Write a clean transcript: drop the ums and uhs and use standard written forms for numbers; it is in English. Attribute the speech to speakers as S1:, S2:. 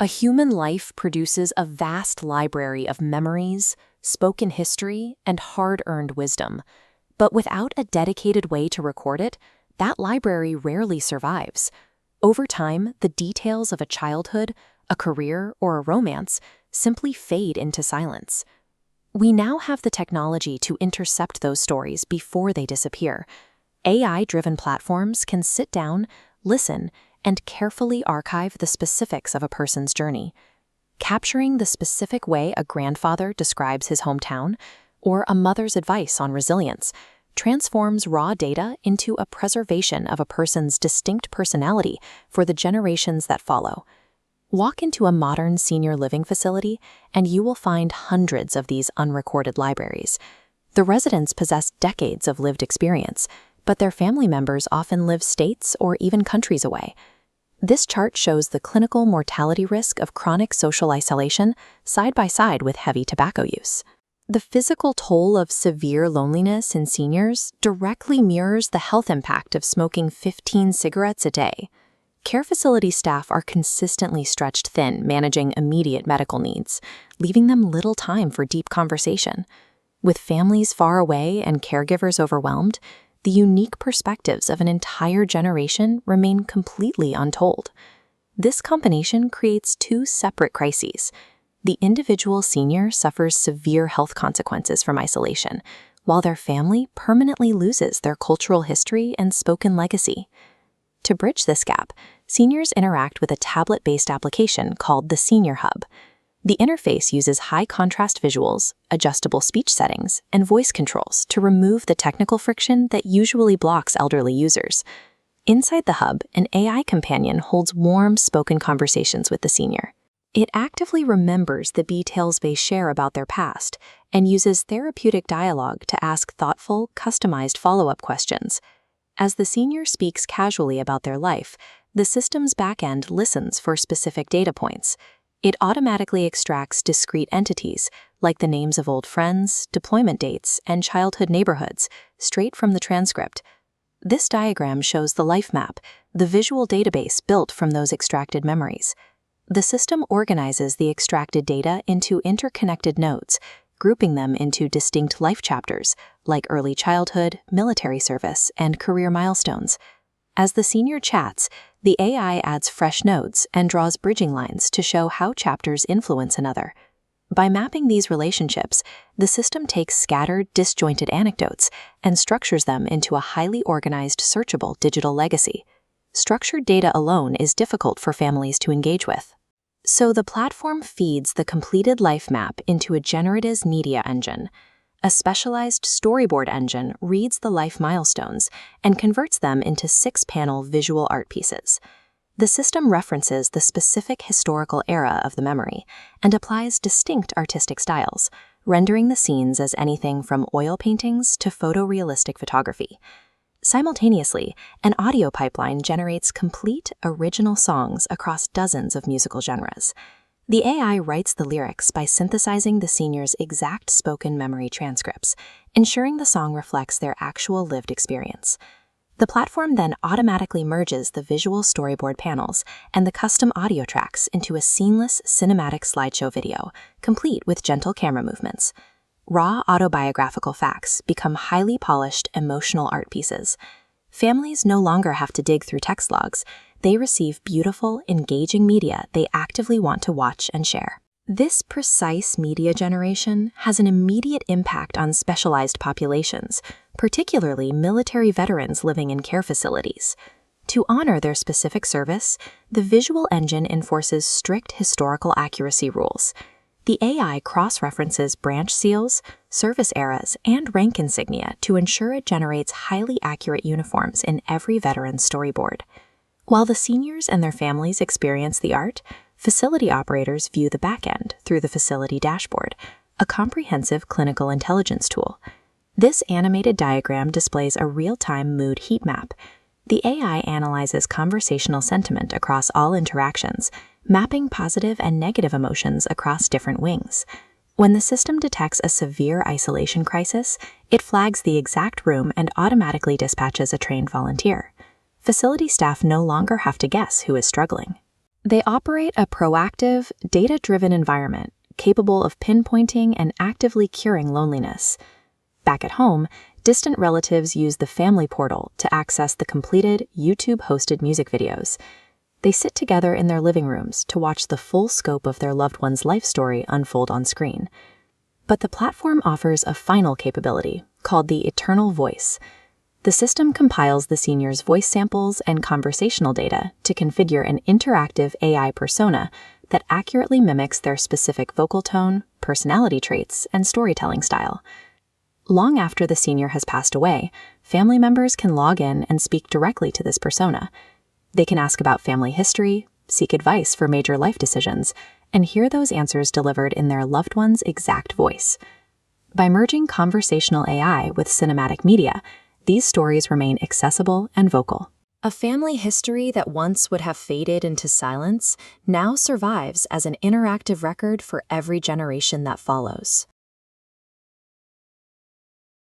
S1: A human life produces a vast library of memories, spoken history, and hard-earned wisdom. But without a dedicated way to record it, that library rarely survives. Over time, the details of a childhood, a career, or a romance simply fade into silence. We now have the technology to intercept those stories before they disappear. AI-driven platforms can sit down, listen, and carefully archive the specifics of a person's journey. Capturing the specific way a grandfather describes his hometown, or a mother's advice on resilience, transforms raw data into a preservation of a person's distinct personality for the generations that follow. Walk into a modern senior living facility, and you will find hundreds of these unrecorded libraries. The residents possess decades of lived experience, but their family members often live states or even countries away. This chart shows the clinical mortality risk of chronic social isolation side by side with heavy tobacco use. The physical toll of severe loneliness in seniors directly mirrors the health impact of smoking 15 cigarettes a day. Care facility staff are consistently stretched thin managing immediate medical needs, leaving them little time for deep conversation. With families far away and caregivers overwhelmed, the unique perspectives of an entire generation remain completely untold. This combination creates two separate crises. The individual senior suffers severe health consequences from isolation, while their family permanently loses their cultural history and spoken legacy. To bridge this gap, seniors interact with a tablet-based application called the Senior Hub. The interface uses high-contrast visuals, adjustable speech settings, and voice controls to remove the technical friction that usually blocks elderly users. Inside the hub, an AI companion holds warm, spoken conversations with the senior. It actively remembers the details they share about their past and uses therapeutic dialogue to ask thoughtful, customized follow-up questions. As the senior speaks casually about their life, the system's backend listens for specific data points. It automatically extracts discrete entities, like the names of old friends, deployment dates, and childhood neighborhoods, straight from the transcript. This diagram shows the life map, the visual database built from those extracted memories. The system organizes the extracted data into interconnected nodes, grouping them into distinct life chapters, like early childhood, military service, and career milestones. As the senior chats, the AI adds fresh nodes and draws bridging lines to show how chapters influence another. By mapping these relationships, the system takes scattered, disjointed anecdotes and structures them into a highly organized, searchable digital legacy. Structured data alone is difficult for families to engage with. So the platform feeds the completed life map into a generative media engine. A specialized storyboard engine reads the life milestones and converts them into 6-panel visual art pieces. The system references the specific historical era of the memory and applies distinct artistic styles, rendering the scenes as anything from oil paintings to photorealistic photography. Simultaneously, an audio pipeline generates complete, original songs across dozens of musical genres. The AI writes the lyrics by synthesizing the senior's exact spoken memory transcripts, ensuring the song reflects their actual lived experience. The platform then automatically merges the visual storyboard panels and the custom audio tracks into a seamless cinematic slideshow video, complete with gentle camera movements. Raw autobiographical facts become highly polished emotional art pieces. Families no longer have to dig through text logs. They receive beautiful, engaging media they actively want to watch and share. This precise media generation has an immediate impact on specialized populations, particularly military veterans living in care facilities. To honor their specific service, the visual engine enforces strict historical accuracy rules. The AI cross-references branch seals, service eras, and rank insignia to ensure it generates highly accurate uniforms in every veteran's storyboard. While the seniors and their families experience the art, facility operators view the backend through the facility dashboard, a comprehensive clinical intelligence tool. This animated diagram displays a real-time mood heat map. The AI analyzes conversational sentiment across all interactions, mapping positive and negative emotions across different wings. When the system detects a severe isolation crisis, it flags the exact room and automatically dispatches a trained volunteer. Facility staff no longer have to guess who is struggling. They operate a proactive, data-driven environment capable of pinpointing and actively curing loneliness. Back at home, distant relatives use the family portal to access the completed YouTube-hosted music videos. They sit together in their living rooms to watch the full scope of their loved one's life story unfold on screen. But the platform offers a final capability called the Eternal Voice. The system compiles the senior's voice samples and conversational data to configure an interactive AI persona that accurately mimics their specific vocal tone, personality traits, and storytelling style. Long after the senior has passed away, family members can log in and speak directly to this persona. They can ask about family history, seek advice for major life decisions, and hear those answers delivered in their loved one's exact voice. By merging conversational AI with cinematic media, these stories remain accessible and vocal. A family history that once would have faded into silence now survives as an interactive record for every generation that follows.